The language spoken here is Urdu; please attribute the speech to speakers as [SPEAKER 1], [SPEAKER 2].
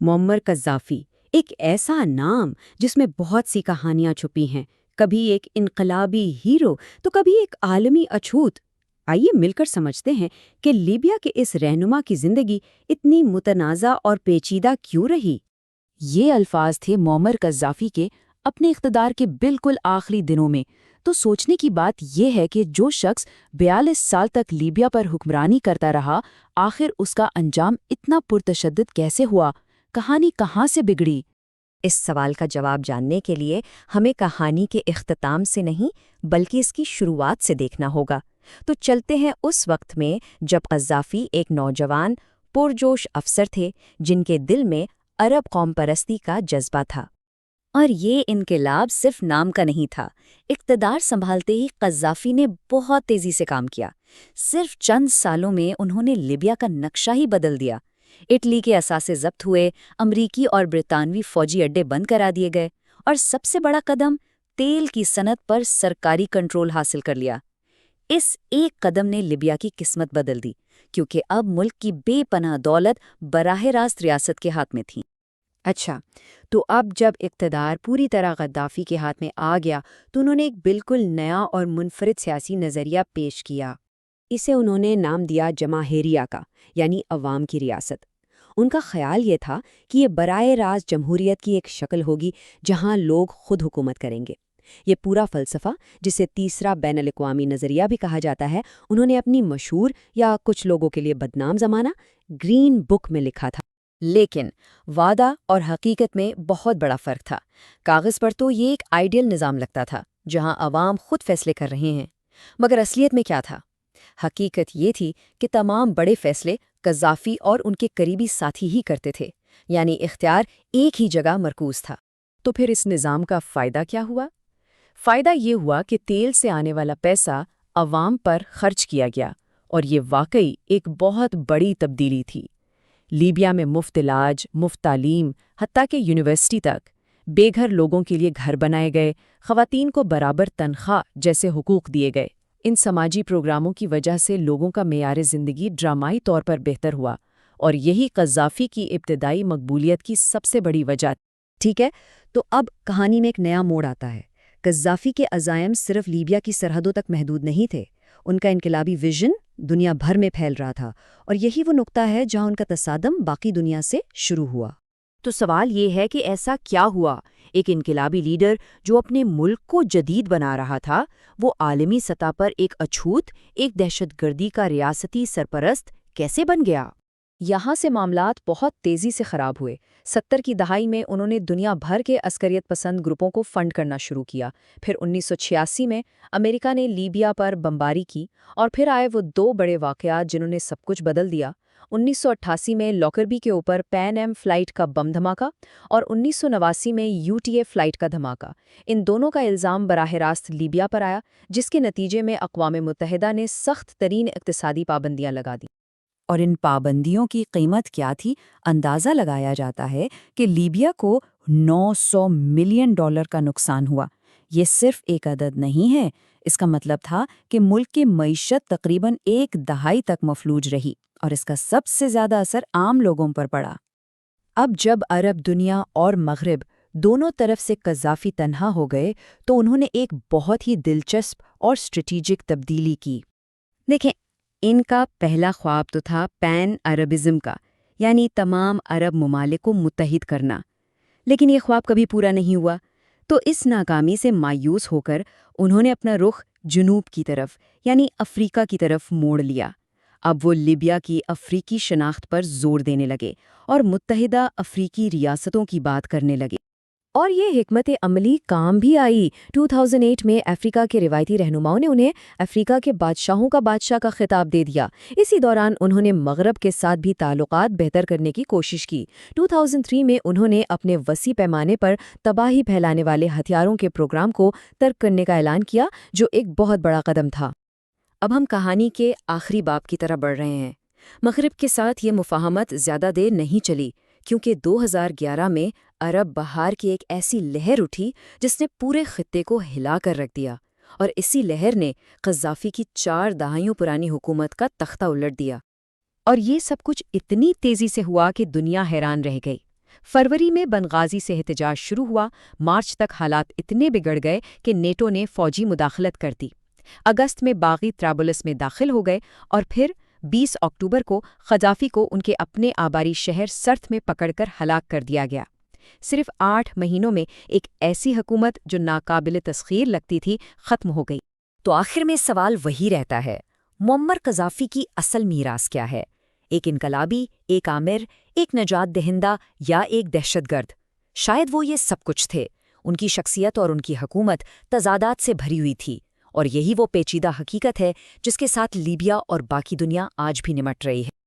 [SPEAKER 1] معمر قذافی، ایک ایسا نام جس میں بہت سی کہانیاں چھپی ہیں، کبھی ایک انقلابی ہیرو تو کبھی ایک عالمی اچھوت۔ آئیے مل کر سمجھتے ہیں کہ لیبیا کے اس رہنما کی زندگی اتنی متنازع اور پیچیدہ کیوں رہی۔
[SPEAKER 2] یہ الفاظ تھے معمر قذافی کے اپنے اقتدار کے بالکل آخری دنوں میں۔ تو سوچنے کی بات یہ ہے کہ جو شخص 42 سال تک لیبیا پر حکمرانی کرتا رہا، آخر اس کا انجام اتنا پرتشدد کیسے ہوا؟ کہانی کہاں سے بگڑی؟
[SPEAKER 3] اس سوال کا جواب جاننے کے لیے ہمیں کہانی کے اختتام سے نہیں بلکہ اس کی شروعات سے دیکھنا ہوگا۔ تو چلتے ہیں اس وقت میں جب قذافی ایک نوجوان پرجوش افسر تھے جن کے دل میں عرب قوم پرستی کا جذبہ تھا۔ اور یہ انقلاب صرف نام کا نہیں تھا۔ اقتدار سنبھالتے ہی قذافی نے بہت تیزی سے کام کیا۔ صرف چند سالوں میں انہوں نے لیبیا کا نقشہ ہی بدل دیا۔ اٹلی کے اثاثے ضبط ہوئے، امریکی اور برطانوی فوجی اڈے بند کرا دیے گئے، اور سب سے بڑا قدم، تیل کی صنعت پر سرکاری کنٹرول حاصل کر لیا۔ اس ایک قدم نے لیبیا کی قسمت بدل دی، کیونکہ اب ملک کی بے پناہ دولت براہ راست ریاست کے ہاتھ میں تھی۔
[SPEAKER 1] اچھا، تو اب جب اقتدار پوری طرح غدافی کے ہاتھ میں آ گیا تو انہوں نے ایک بالکل نیا اور منفرد سیاسی نظریہ پیش کیا۔ اسے انہوں نے نام دیا جماہیریہ کا، یعنی عوام کی ریاست۔ ان کا خیال یہ تھا کہ یہ براہ راست جمہوریت کی ایک شکل ہوگی جہاں لوگ خود حکومت کریں گے۔ یہ پورا فلسفہ، جسے تیسرا بین الاقوامی نظریہ بھی کہا جاتا ہے، انہوں نے اپنی مشہور یا کچھ لوگوں کے لیے بدنام زمانہ گرین بک میں لکھا تھا۔ لیکن وعدہ اور حقیقت میں بہت بڑا فرق تھا۔ کاغذ پر تو یہ ایک آئیڈیل نظام لگتا تھا جہاں عوام خود فیصلے کر رہے ہیں، مگر اصلیت میں کیا تھا؟ حقیقت یہ تھی کہ تمام بڑے فیصلے قذافی اور ان کے قریبی ساتھی ہی کرتے تھے، یعنی اختیار ایک ہی جگہ مرکوز تھا۔
[SPEAKER 2] تو پھر اس نظام کا فائدہ کیا ہوا؟ فائدہ یہ ہوا کہ تیل سے آنے والا پیسہ عوام پر خرچ کیا گیا، اور یہ واقعی ایک بہت بڑی تبدیلی تھی۔ لیبیا میں مفت علاج، مفت تعلیم، حتیٰ کہ یونیورسٹی تک، بے گھر لوگوں کے لیے گھر بنائے گئے، خواتین کو برابر تنخواہ جیسے حقوق دیے گئے۔ ان سماجی پروگراموں کی وجہ سے لوگوں کا معیار زندگی ڈرامائی طور پر بہتر ہوا، اور یہی قذافی کی ابتدائی مقبولیت کی سب سے بڑی وجہ۔
[SPEAKER 3] ٹھیک ہے، تو اب کہانی میں ایک نیا موڑ آتا ہے۔ قذافی کے عزائم صرف لیبیا کی سرحدوں تک محدود نہیں تھے، ان کا انقلابی ویژن دنیا بھر میں پھیل رہا تھا، اور یہی وہ نقطہ ہے جہاں ان کا تصادم باقی دنیا سے شروع ہوا۔
[SPEAKER 2] تو سوال یہ ہے کہ ایسا کیا ہوا؟ ایک انقلابی لیڈر جو اپنے ملک کو جدید بنا رہا تھا، وہ عالمی سطح پر ایک اچھوت، ایک دہشت گردی کا ریاستی سرپرست کیسے بن گیا؟
[SPEAKER 4] یہاں سے معاملات بہت تیزی سے خراب ہوئے۔ 70 کی دہائی میں انہوں نے دنیا بھر کے عسکریت پسند گروپوں کو فنڈ کرنا شروع کیا۔ پھر 1986 میں امریکہ نے لیبیا پر بمباری کی، اور پھر آئے وہ دو بڑے واقعات جنہوں نے سب کچھ بدل دیا۔ 1988 میں لاکربی کے اوپر پین ایم فلائٹ کا بم دھماکہ، اور 1989 میں UTA فلائٹ کا دھماکہ۔ ان دونوں کا الزام براہ راست لیبیا پر آیا، جس کے نتیجے میں اقوام متحدہ نے سخت ترین اقتصادی پابندیاں لگا دیں۔
[SPEAKER 2] اور ان پابندیوں کی قیمت کیا تھی؟ اندازہ لگایا جاتا ہے کہ لیبیا کو $900 ملین کا نقصان ہوا۔ یہ صرف ایک عدد نہیں ہے، اس کا مطلب تھا کہ ملک کی معیشت تقریباً ایک دہائی تک مفلوج رہی، اور اس کا سب سے زیادہ اثر عام لوگوں پر پڑا۔ اب جب عرب دنیا اور مغرب دونوں طرف سے قذافی تنہا ہو گئے تو انہوں نے ایک بہت ہی دلچسپ اور اسٹریٹجک تبدیلی کی۔
[SPEAKER 1] دیکھیں، ان کا پہلا خواب تو تھا پین عربزم کا، یعنی تمام عرب ممالک کو متحد کرنا، لیکن یہ خواب کبھی پورا نہیں ہوا۔ تو اس ناکامی سے مایوس ہو کر انہوں نے اپنا رخ جنوب کی طرف، یعنی افریقہ کی طرف موڑ لیا۔ اب وہ لیبیا کی افریقی شناخت پر زور دینے لگے اور متحدہ افریقی ریاستوں کی بات کرنے لگے۔
[SPEAKER 4] اور یہ حکمت عملی کام بھی آئی۔ 2008 میں افریقہ کے روایتی رہنماؤں نے انہیں افریقہ کے بادشاہوں کا بادشاہ کا خطاب دے دیا۔ اسی دوران انہوں نے مغرب کے ساتھ بھی تعلقات بہتر کرنے کی کوشش کی۔ 2003 میں انہوں نے اپنے وسیع پیمانے پر تباہی پھیلانے والے ہتھیاروں کے پروگرام کو ترک کرنے کا اعلان کیا، جو ایک بہت بڑا قدم تھا۔ اب ہم کہانی کے آخری باب کی طرف بڑھ رہے ہیں۔ مغرب کے ساتھ یہ مفاہمت زیادہ دیر نہیں چلی، کیونکہ 2011 میں عرب بہار کی ایک ایسی لہر اٹھی جس نے پورے خطے کو ہلا کر رکھ دیا، اور اسی لہر نے قذافی کی 4 دہائیوں پرانی حکومت کا تختہ الٹ دیا۔ اور یہ سب کچھ اتنی تیزی سے ہوا کہ دنیا حیران رہ گئی۔
[SPEAKER 1] فروری میں بنغازی سے احتجاج شروع ہوا، مارچ تک حالات اتنے بگڑ گئے کہ نیٹو نے فوجی مداخلت کر دی۔ اگست میں باغی طرابلس میں داخل ہو گئے اور پھر 20 اکتوبر کو قذافی کو ان کے اپنے آباری شہر سرت میں پکڑ کر ہلاک کر دیا گیا۔ صرف 8 مہینوں میں ایک ایسی حکومت جو ناقابل تسخیر لگتی تھی ختم ہو گئی۔
[SPEAKER 3] تو آخر میں سوال وہی رہتا ہے، معمر قذافی کی اصل میراث کیا ہے؟ ایک انقلابی، ایک آمر، ایک نجات دہندہ یا ایک دہشت گرد؟ شاید وہ یہ سب کچھ تھے۔ ان کی شخصیت اور ان کی حکومت تضادات سے بھری ہوئی تھی، اور یہی وہ پیچیدہ حقیقت ہے جس کے ساتھ لیبیا اور باقی دنیا آج بھی نمٹ رہی ہے۔